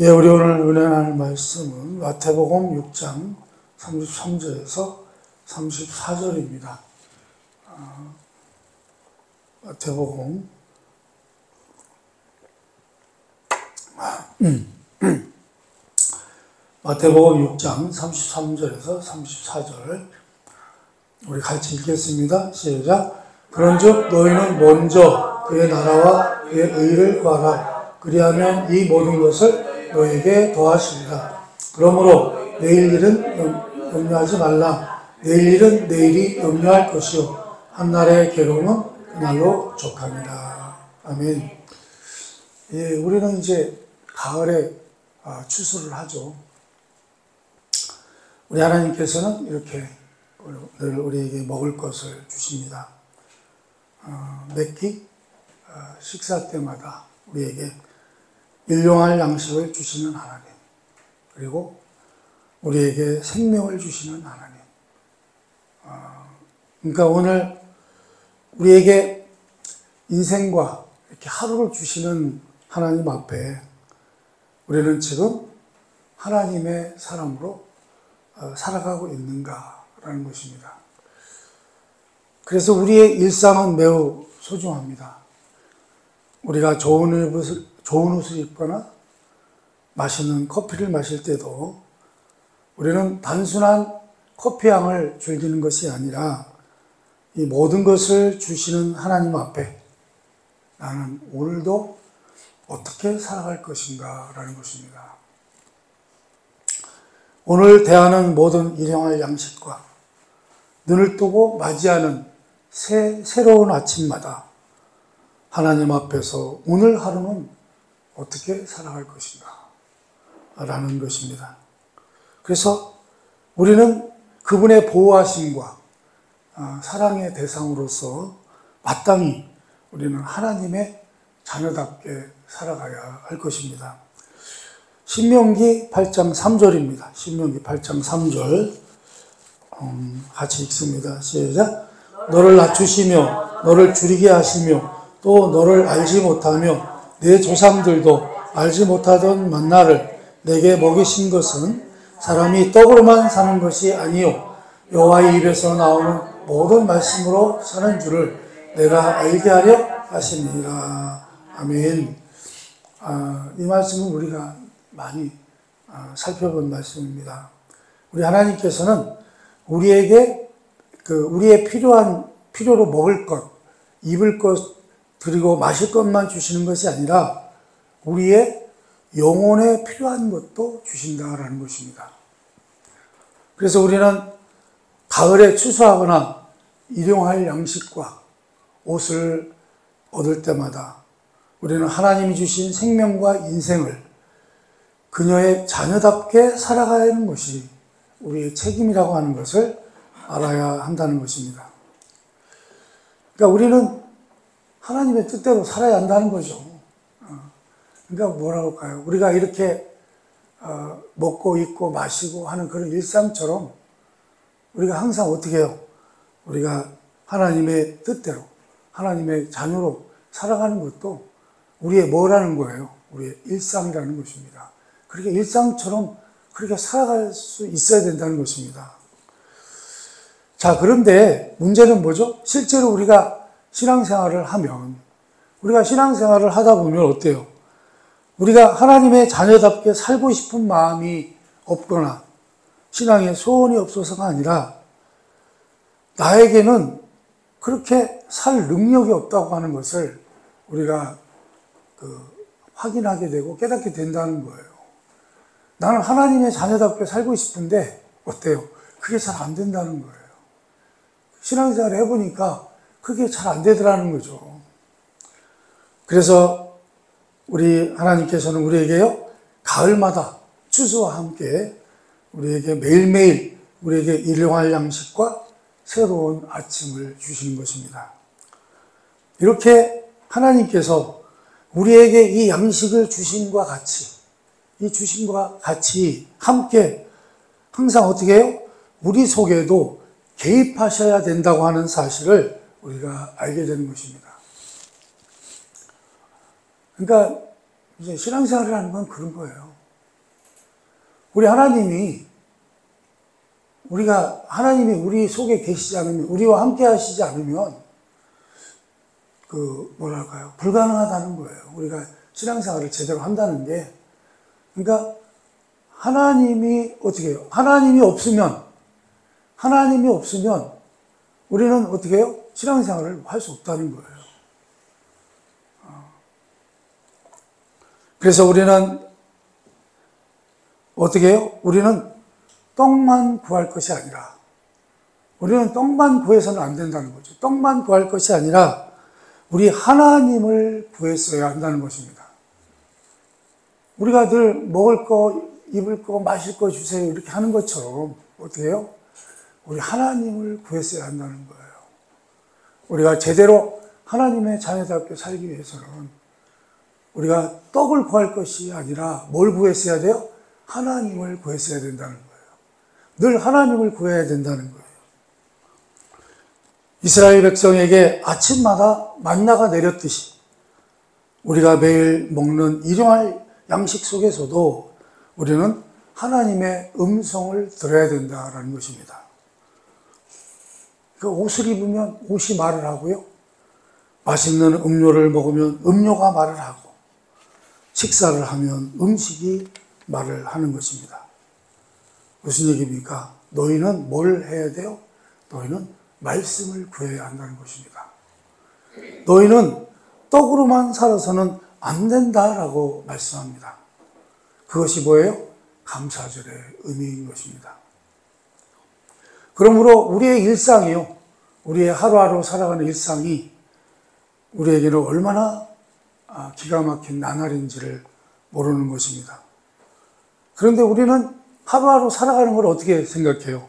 예, 우리 오늘 은혜 나눌 말씀은 마태복음 6장 33절에서 34절입니다. 마태복음 6장 33절에서 34절 우리 같이 읽겠습니다. 시작. 그런즉 너희는 먼저 그의 나라와 그의 의를 구하라. 그리하면 이 모든 것을 너희에게 더하시리라. 그러므로 내일 일은 염려하지 말라. 내일 일은 내일이 염려할 것이요 한날의 괴로움은 그날로 족합니다. 아멘. 예, 우리는 이제 가을에 추수를 하죠. 우리 하나님께서는 이렇게 늘 우리에게 먹을 것을 주십니다. 매끼 식사 때마다 우리에게 일용할 양식을 주시는 하나님, 그리고 우리에게 생명을 주시는 하나님. 그러니까 오늘 우리에게 인생과 이렇게 하루를 주시는 하나님 앞에 우리는 지금 하나님의 사람으로 살아가고 있는가라는 것입니다. 그래서 우리의 일상은 매우 소중합니다. 우리가 좋은 옷을 입거나 맛있는 커피를 마실 때도 우리는 단순한 커피향을 즐기는 것이 아니라 이 모든 것을 주시는 하나님 앞에 나는 오늘도 어떻게 살아갈 것인가 라는 것입니다. 오늘 대하는 모든 일용할 양식과 눈을 뜨고 맞이하는 새로운 아침마다 하나님 앞에서 오늘 하루는 어떻게 살아갈 것인가 라는 것입니다. 그래서 우리는 그분의 보호하심과 사랑의 대상으로서 마땅히 우리는 하나님의 자녀답게 살아가야 할 것입니다. 신명기 8장 3절입니다. 신명기 8장 3절 같이 읽습니다. 시작. 너를 낮추시며 너를 줄이게 하시며 또 너를 알지 못하며 내 조상들도 알지 못하던 만나를 내게 먹이신 것은 사람이 떡으로만 사는 것이 아니요 여호와의 입에서 나오는 모든 말씀으로 사는 줄을 내가 알게 하려 하시니라. 아멘. 이 말씀은 우리가 많이 살펴본 말씀입니다. 우리 하나님께서는 우리에게 우리의 필요로 먹을 것, 입을 것, 그리고 마실 것만 주시는 것이 아니라 우리의 영혼에 필요한 것도 주신다라는 것입니다. 그래서 우리는 가을에 추수하거나 일용할 양식과 옷을 얻을 때마다 우리는 하나님이 주신 생명과 인생을 그녀의 자녀답게 살아가야 하는 것이 우리의 책임이라고 하는 것을 알아야 한다는 것입니다. 그러니까 우리는 하나님의 뜻대로 살아야 한다는 거죠. 그러니까 뭐라고 할까요? 우리가 이렇게 먹고 입고 마시고 하는 그런 일상처럼 우리가 항상 어떻게 해요? 우리가 하나님의 뜻대로 하나님의 자녀로 살아가는 것도 우리의 뭐라는 거예요? 우리의 일상이라는 것입니다. 그렇게 일상처럼 그렇게 살아갈 수 있어야 된다는 것입니다. 자, 그런데 문제는 뭐죠? 실제로 우리가 신앙생활을 하다 보면 어때요? 우리가 하나님의 자녀답게 살고 싶은 마음이 없거나 신앙에 소원이 없어서가 아니라 나에게는 그렇게 살 능력이 없다고 하는 것을 우리가 확인하게 되고 깨닫게 된다는 거예요. 나는 하나님의 자녀답게 살고 싶은데 어때요? 그게 잘 안 된다는 거예요. 신앙생활을 해보니까 그게 잘 안 되더라는 거죠. 그래서 우리 하나님께서는 우리에게요, 가을마다 추수와 함께 우리에게 매일매일 우리에게 일용할 양식과 새로운 아침을 주시는 것입니다. 이렇게 하나님께서 우리에게 이 양식을 주심과 같이 함께 항상 어떻게 해요? 우리 속에도 개입하셔야 된다고 하는 사실을 우리가 알게 되는 것입니다. 그러니까 이제 신앙생활이라는 건 그런 거예요. 하나님이 우리 속에 계시지 않으면, 우리와 함께 하시지 않으면, 불가능하다는 거예요. 우리가 신앙생활을 제대로 한다는 게. 그러니까, 하나님이 어떻게 해요? 하나님이 없으면, 우리는 어떻게 해요? 신앙생활을 할 수 없다는 거예요. 그래서 우리는 어떻게 해요? 우리는 떡만 구할 것이 아니라, 우리는 떡만 구해서는 안 된다는 거죠. 떡만 구할 것이 아니라 우리 하나님을 구했어야 한다는 것입니다. 우리가 늘 먹을 거, 입을 거, 마실 거 주세요 이렇게 하는 것처럼 어떻게 해요? 우리 하나님을 구했어야 한다는 거예요. 우리가 제대로 하나님의 자녀답게 살기 위해서는 우리가 떡을 구할 것이 아니라 뭘 구했어야 돼요? 하나님을 구했어야 된다는 거예요. 늘 하나님을 구해야 된다는 거예요. 이스라엘 백성에게 아침마다 만나가 내렸듯이 우리가 매일 먹는 일용할 양식 속에서도 우리는 하나님의 음성을 들어야 된다는 것입니다. 그 옷을 입으면 옷이 말을 하고요. 맛있는 음료를 먹으면 음료가 말을 하고, 식사를 하면 음식이 말을 하는 것입니다. 무슨 얘기입니까? 너희는 뭘 해야 돼요? 너희는 말씀을 구해야 한다는 것입니다. 너희는 떡으로만 살아서는 안 된다라고 말씀합니다. 그것이 뭐예요? 감사절의 의미인 것입니다. 그러므로 우리의 일상이요, 우리의 하루하루 살아가는 일상이 우리에게는 얼마나 기가 막힌 나날인지를 모르는 것입니다. 그런데 우리는 하루하루 살아가는 걸 어떻게 생각해요?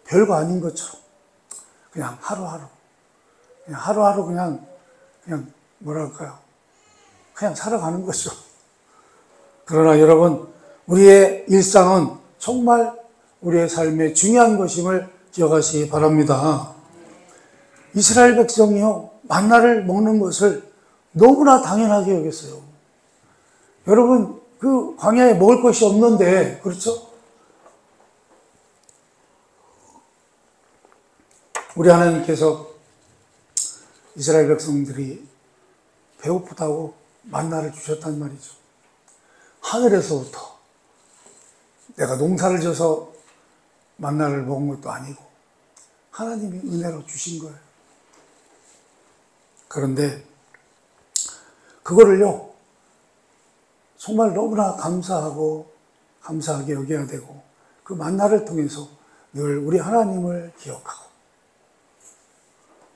별거 아닌 것처럼 그냥 하루하루 그냥 뭐랄까요? 그냥 살아가는 거죠. 그러나 여러분, 우리의 일상은 정말 우리의 삶에 중요한 것임을 기억하시기 바랍니다. 이스라엘 백성이요, 만나를 먹는 것을 너무나 당연하게 여겼어요. 여러분, 그 광야에 먹을 것이 없는데, 그렇죠? 우리 하나님께서 이스라엘 백성들이 배고프다고 만나를 주셨단 말이죠. 하늘에서부터 내가 농사를 져서 만나를 먹은 것도 아니고 하나님이 은혜로 주신 거예요. 그런데 그거를요, 정말 너무나 감사하게 여겨야 되고, 그 만나를 통해서 늘 우리 하나님을 기억하고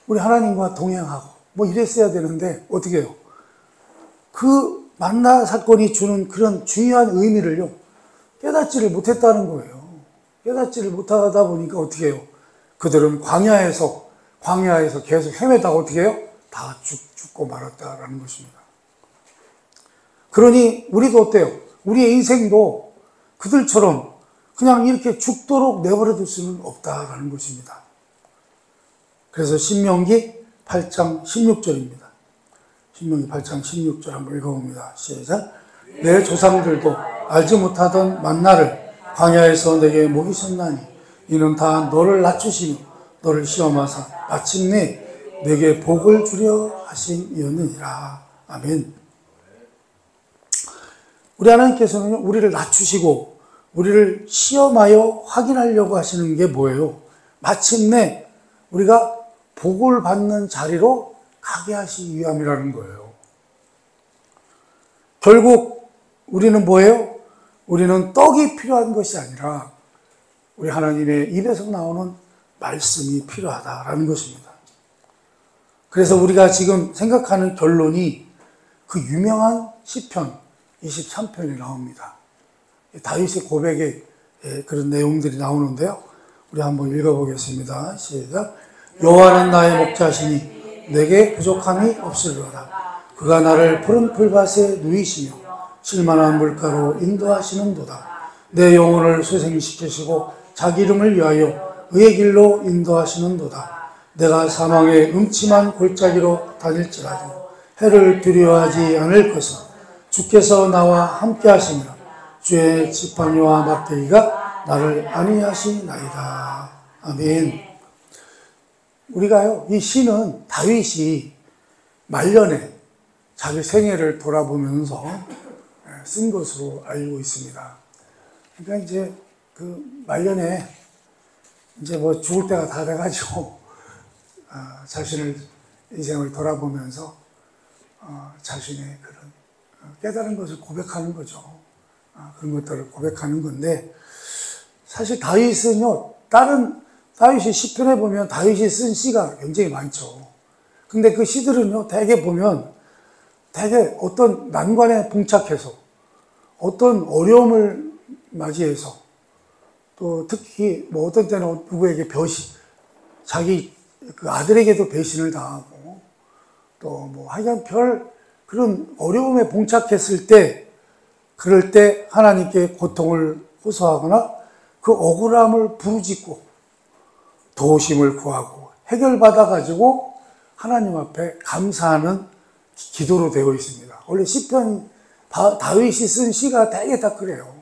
우리 하나님과 동행하고 뭐 이랬어야 되는데 어떻게 해요? 그 만나 사건이 주는 그런 중요한 의미를요, 깨닫지를 못했다는 거예요. 깨닫지를 못하다 보니까 어떻게 해요? 그들은 광야에서 계속 헤매다가 어떻게 해요? 다 죽고 말았다라는 것입니다. 그러니 우리도 어때요? 우리의 인생도 그들처럼 그냥 이렇게 죽도록 내버려 둘 수는 없다라는 것입니다. 그래서 신명기 8장 16절입니다. 신명기 8장 16절 한번 읽어봅니다. 시작. 내 조상들도 알지 못하던 만나를 광야에서 내게 먹이셨나니 이는 다 너를 낮추시며 너를 시험하사 마침내 내게 복을 주려 하심이었느니라. 아멘. 우리 하나님께서는 우리를 낮추시고 우리를 시험하여 확인하려고 하시는 게 뭐예요? 마침내 우리가 복을 받는 자리로 가게 하시기 위함이라는 거예요. 결국 우리는 뭐예요? 우리는 떡이 필요한 것이 아니라 우리 하나님의 입에서 나오는 말씀이 필요하다라는 것입니다. 그래서 우리가 지금 생각하는 결론이 그 유명한 시편 23편에 나옵니다. 다윗의 고백에 그런 내용들이 나오는데요. 우리 한번 읽어보겠습니다. 시작. 여호와는 나의 목자시니 내게 부족함이 없으리로다. 그가 나를 푸른 풀밭에 누이시며 실만한 물가로 인도하시는도다. 내 영혼을 쇠생시키시고 자기 이름을 위하여 의의 길로 인도하시는도다. 내가 사망의 음침한 골짜기로 다닐지라도 해를 두려워하지 않을 것은 주께서 나와 함께 하시니라. 주의 지팡이와 막대기가 나를 안위하시나이다. 아멘. 우리가요, 이 시는 다윗이 말년에 자기 생애를 돌아보면서 쓴 것으로 알고 있습니다. 그러니까 이제 그 말년에 이제 뭐 죽을 때가 다 돼가지고 자신을 인생을 돌아보면서 자신의 그런 깨달은 것을 고백하는 거죠. 그런 것들을 고백하는 건데, 사실 다윗은요, 다윗이 시편에 보면 다윗이 쓴 시가 굉장히 많죠. 근데 그 시들은요, 대개 보면 대개 어떤 난관에 봉착해서 어떤 어려움을 맞이해서 또 특히 뭐 어떤 때는 누구에게 자기 그 아들에게도 배신을 당하고 또 뭐 하여간 그런 어려움에 봉착했을 때, 그럴 때 하나님께 고통을 호소하거나 그 억울함을 부르짖고 도우심을 구하고 해결받아가지고 하나님 앞에 감사하는 기도로 되어 있습니다. 원래 시편 다윗이 쓴 시가 대개 다 그래요.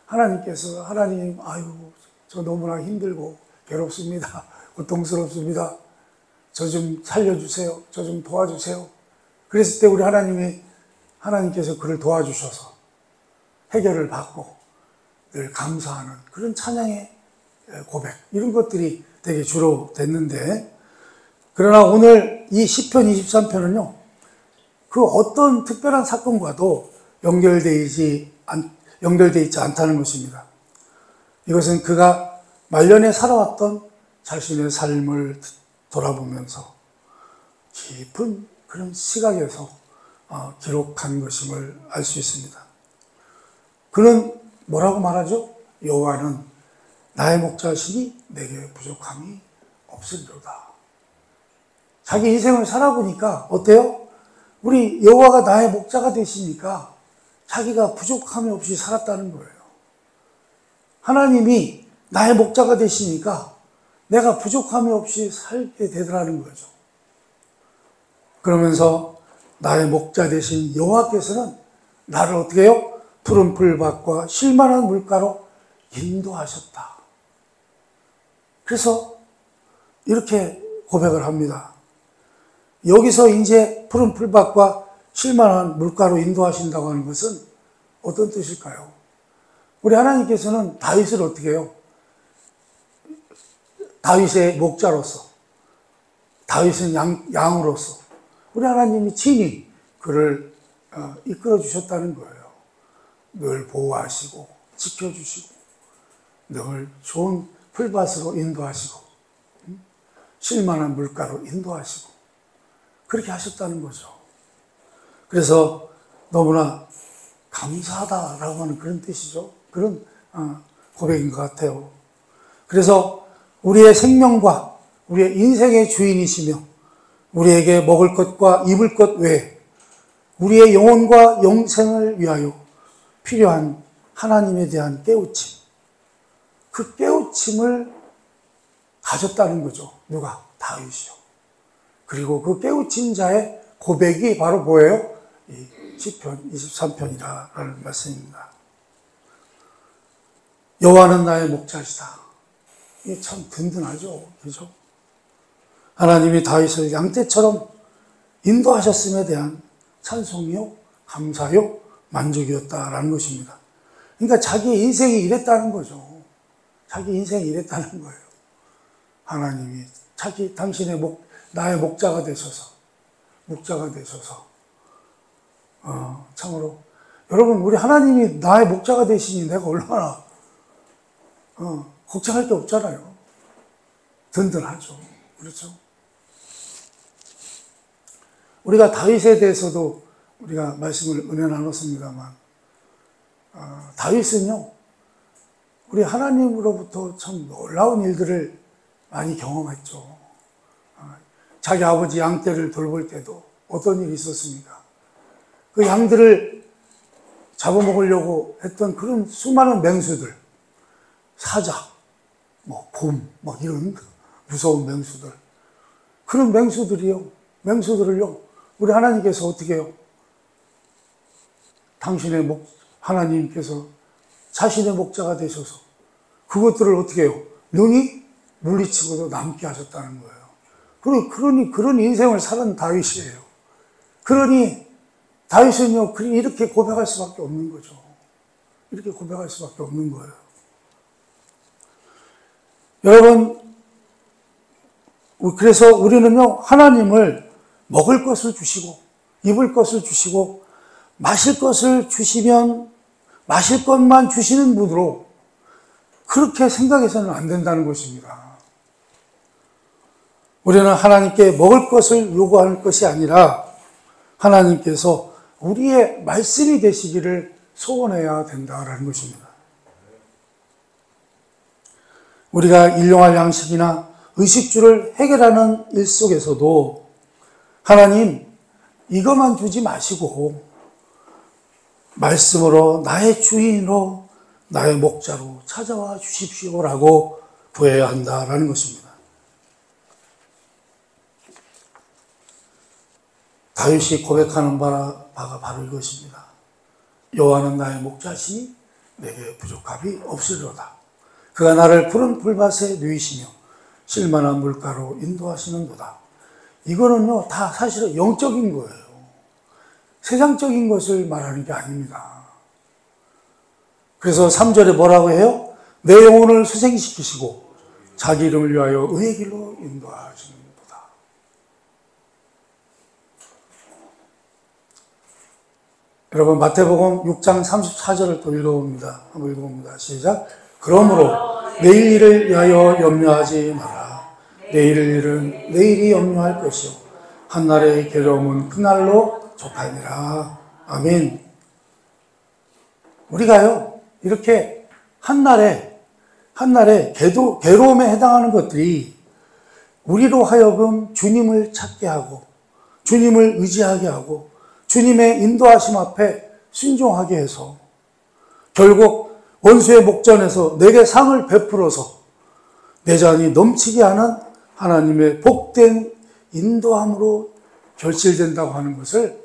하나님께서 아유 저 너무나 힘들고 괴롭습니다. 고통스럽습니다. 저 좀 살려주세요. 저 좀 도와주세요. 그랬을 때 우리 하나님께서 그를 도와주셔서 해결을 받고 늘 감사하는 그런 찬양의 고백, 이런 것들이 되게 주로 됐는데, 그러나 오늘 이 시편 23편은요, 그 어떤 특별한 사건과도 연결되어 있지 않다는 것입니다. 이것은 그가 말년에 살아왔던 자신의 삶을 돌아보면서 깊은 그런 시각에서 기록한 것임을 알 수 있습니다. 그는 뭐라고 말하죠? 여호와는 나의 목자시니 내게 부족함이 없으리로다. 자기 인생을 살아보니까 어때요? 우리 여호와가 나의 목자가 되시니까 자기가 부족함이 없이 살았다는 거예요. 하나님이 나의 목자가 되시니까 내가 부족함이 없이 살게 되더라는 거죠. 그러면서 나의 목자 되신 여호와께서는 나를 어떻게 해요? 푸른 풀밭과 쉴만한 물가로 인도하셨다. 그래서 이렇게 고백을 합니다. 여기서 이제 푸른 풀밭과 쉴만한 물가로 인도하신다고 하는 것은 어떤 뜻일까요? 우리 하나님께서는 다윗을 어떻게 해요? 다윗의 목자로서, 다윗은 양으로서 우리 하나님이 친히 그를 이끌어 주셨다는 거예요. 늘 보호하시고 지켜주시고 늘 좋은 풀밭으로 인도하시고 쉴만한 물가로 인도하시고 그렇게 하셨다는 거죠. 그래서 너무나 감사하다라고 하는 그런 뜻이죠. 그런 고백인 것 같아요. 그래서 우리의 생명과 우리의 인생의 주인이시며 우리에게 먹을 것과 입을 것 외에 우리의 영혼과 영생을 위하여 필요한 하나님에 대한 깨우침, 그 깨우침을 가졌다는 거죠. 누가? 다윗이요. 그리고 그 깨우친 자의 고백이 바로 뭐예요? 이 시편 23편이라는 말씀입니다. 여호와는 나의 목자시다. 이게 참 든든하죠. 그죠? 하나님이 다윗을 양떼처럼 인도하셨음에 대한 찬송이요, 감사요, 만족이었다라는 것입니다. 그러니까 자기 인생이 이랬다는 거죠. 자기 인생이 이랬다는 거예요. 하나님이 당신의 나의 목자가 되셔서, 참으로 여러분, 우리 하나님이 나의 목자가 되시니 내가 얼마나 걱정할 게 없잖아요. 든든하죠. 그렇죠? 우리가 다윗에 대해서도 우리가 말씀을 은혜 나눴습니다만, 다윗은요, 우리 하나님으로부터 참 놀라운 일들을 많이 경험했죠. 자기 아버지 양떼를 돌볼 때도 어떤 일이 있었습니까? 그 양들을 잡아먹으려고 했던 그런 수많은 맹수들, 사자, 곰, 이런 무서운 맹수들. 그런 맹수들을요, 우리 하나님께서 어떻게 해요? 하나님께서 자신의 목자가 되셔서 그것들을 어떻게 해요? 능히 물리치고도 남게 하셨다는 거예요. 그러니 그런 인생을 살은 다윗이에요. 그러니 다윗은요, 이렇게 고백할 수밖에 없는 거죠. 이렇게 고백할 수밖에 없는 거예요. 여러분, 그래서 우리는요, 하나님을 먹을 것을 주시고, 입을 것을 주시고, 마실 것을 주시면 마실 것만 주시는 분으로 그렇게 생각해서는 안 된다는 것입니다. 우리는 하나님께 먹을 것을 요구하는 것이 아니라 하나님께서 우리의 말씀이 되시기를 소원해야 된다는 것입니다. 우리가 일용할 양식이나 의식주를 해결하는 일 속에서도 하나님 이것만 주지 마시고 말씀으로 나의 주인으로 나의 목자로 찾아와 주십시오라고 구해야 한다라는 것입니다. 다윗이 고백하는 바가 바로 이것입니다. 여호와는 나의 목자시니 내게 부족함이 없으리로다. 그가 나를 푸른 풀밭에 누이시며 실만한 물가로 인도하시는도다. 이거는요, 다 사실은 영적인 거예요. 세상적인 것을 말하는 게 아닙니다. 그래서 3절에 뭐라고 해요? 내 영혼을 수생시키시고 자기 이름을 위하여 의의 길로 인도하시는도다. 여러분, 마태복음 6장 34절을 또 읽어봅니다. 한번 읽어봅니다. 시작. 그러므로 내일 일을 위하여 염려하지 마라. 내일 일은 내일이 염려할 것이요 한날의 괴로움은 그날로 족하니라. 아멘. 우리가요, 이렇게 한날에 괴로움에 해당하는 것들이 우리로 하여금 주님을 찾게 하고 주님을 의지하게 하고 주님의 인도하심 앞에 순종하게 해서 결국 원수의 목전에서 내게 상을 베풀어서 내 잔이 넘치게 하는 하나님의 복된 인도함으로 결실된다고 하는 것을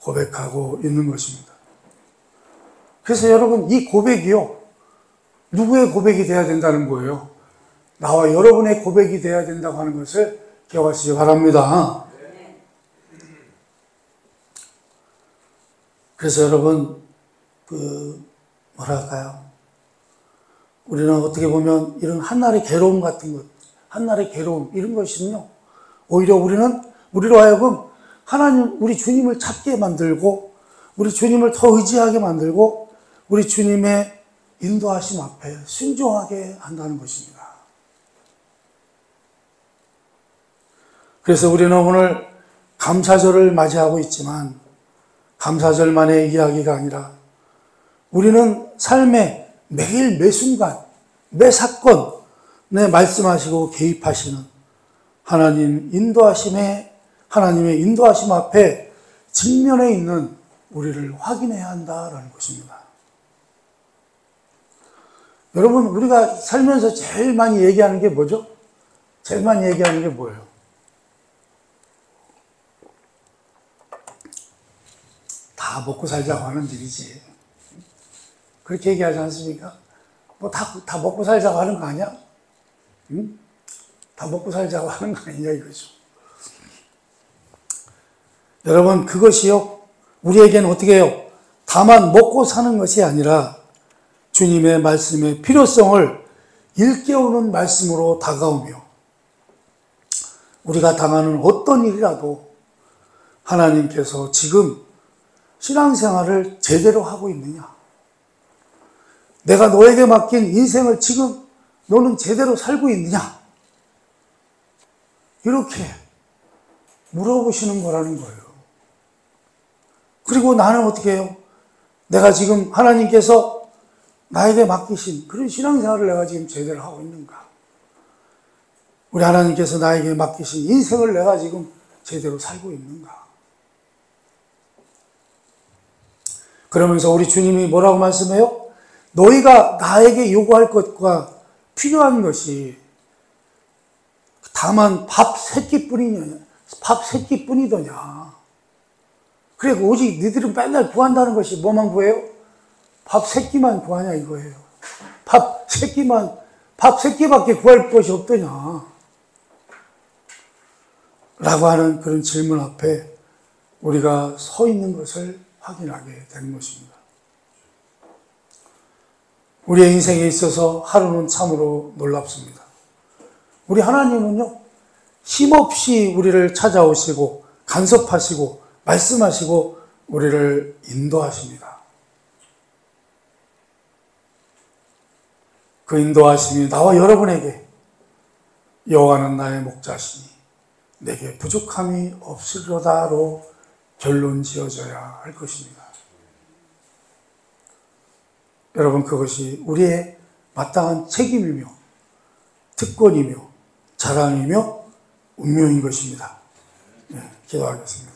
고백하고 있는 것입니다. 그래서 여러분, 이 고백이요, 누구의 고백이 돼야 된다는 거예요? 나와 여러분의 고백이 돼야 된다고 하는 것을 기억하시기 바랍니다. 그래서 여러분, 뭐랄까요? 우리는 어떻게 보면 이런 한날의 괴로움 같은 것, 한날의 괴로움, 이런 것은요, 오히려 우리로 하여금 하나님, 우리 주님을 찾게 만들고, 우리 주님을 더 의지하게 만들고, 우리 주님의 인도하심 앞에 순종하게 한다는 것입니다. 그래서 우리는 오늘 감사절을 맞이하고 있지만, 감사절만의 이야기가 아니라, 우리는 삶의 매일 매순간, 매 사건에 말씀하시고 개입하시는 하나님의 인도하심 앞에 직면해 있는 우리를 확인해야 한다는 것입니다. 여러분, 우리가 살면서 제일 많이 얘기하는 게 뭐죠? 제일 많이 얘기하는 게 뭐예요? 다 먹고 살자고 하는 일이지. 그렇게 얘기하지 않습니까? 뭐 다 먹고 살자고 하는 거 아니야? 응? 다 먹고 살자고 하는 거 아니냐 이거죠. 여러분, 그것이요, 우리에게는 어떻게 해요? 다만 먹고 사는 것이 아니라 주님의 말씀의 필요성을 일깨우는 말씀으로 다가오며 우리가 당하는 어떤 일이라도 하나님께서 지금 신앙생활을 제대로 하고 있느냐? 내가 너에게 맡긴 인생을 지금 너는 제대로 살고 있느냐? 이렇게 물어보시는 거라는 거예요. 그리고 나는 어떻게 해요? 내가 지금 하나님께서 나에게 맡기신 그런 신앙생활을 내가 지금 제대로 하고 있는가? 우리 하나님께서 나에게 맡기신 인생을 내가 지금 제대로 살고 있는가? 그러면서 우리 주님이 뭐라고 말씀해요? 너희가 나에게 요구할 것과 필요한 것이 다만 밥 새끼뿐이더냐. 그래, 오직 너희들은 맨날 구한다는 것이 뭐만 구해요? 밥 3끼만 구하냐 이거예요. 밥 3끼밖에 구할 것이 없더냐. 라고 하는 그런 질문 앞에 우리가 서 있는 것을 확인하게 되는 것입니다. 우리의 인생에 있어서 하루는 참으로 놀랍습니다. 우리 하나님은요, 힘없이 우리를 찾아오시고 간섭하시고 말씀하시고 우리를 인도하십니다. 그 인도하심이 나와 여러분에게 여호와는 나의 목자시니 내게 부족함이 없으려다로 결론 지어져야 할 것입니다. 여러분, 그것이 우리의 마땅한 책임이며 특권이며 자랑이며 운명인 것입니다. 네, 기도하겠습니다.